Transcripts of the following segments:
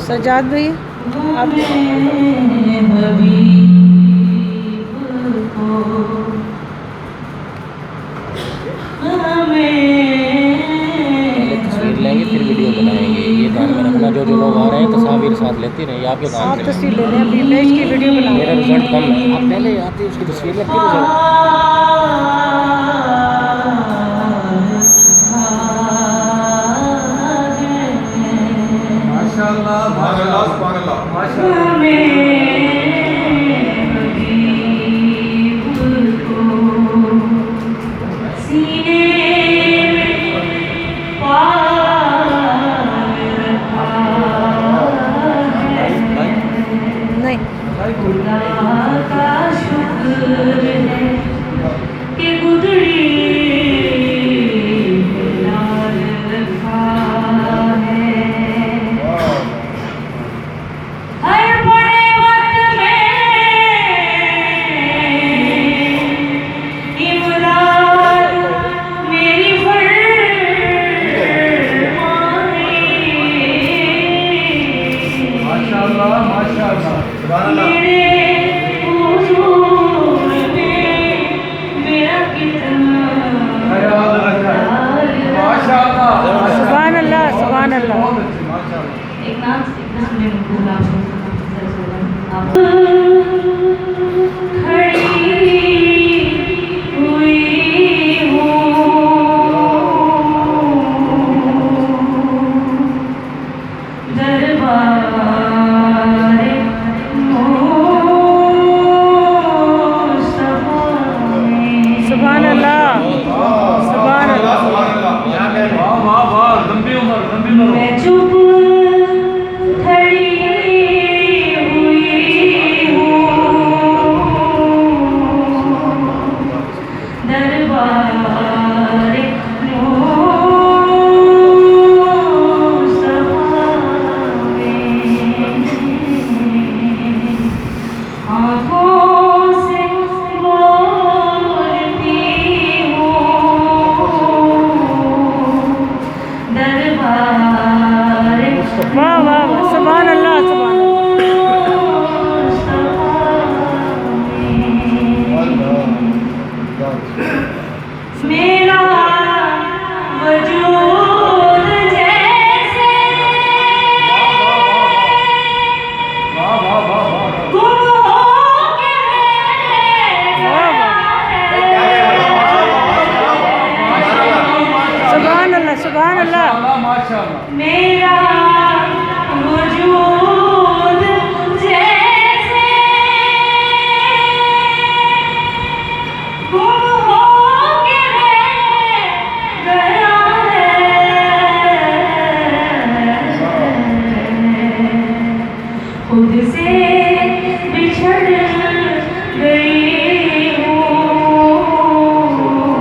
सजाद भाई आप तस्वीर लेंगे फिर वीडियो बनाएंगे। ये काम में रखना, जो जो लोग आ रहे हैं तस्वीर साथ लेते रहे, आपके काम आप से तस्वीर ले लें, अभी मैं इसकी वीडियो बना मेरा रिजल्ट कम है। आप पहले आते उसकी तस्वीर लेते रिजल्ट माशाअल्लाह माशाअल्लाह माशाअल्लाह।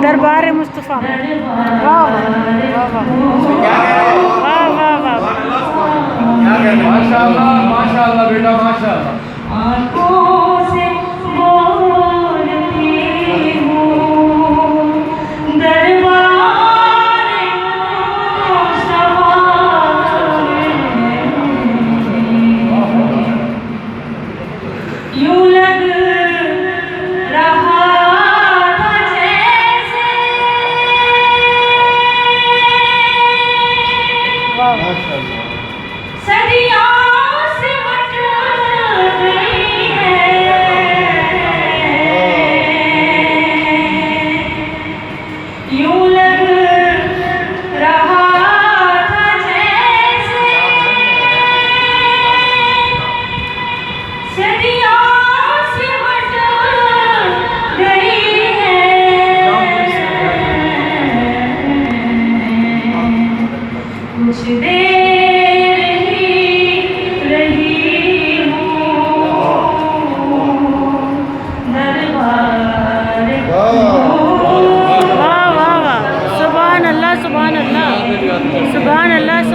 दरबार मुस्तफ़ा। वाह वाह वाह वाह माशाअल्लाह माशाअल्लाह बेटा माशाअल्लाह। सदियों से हट गई है सुभान अल्लाह सुभान अल्लाह।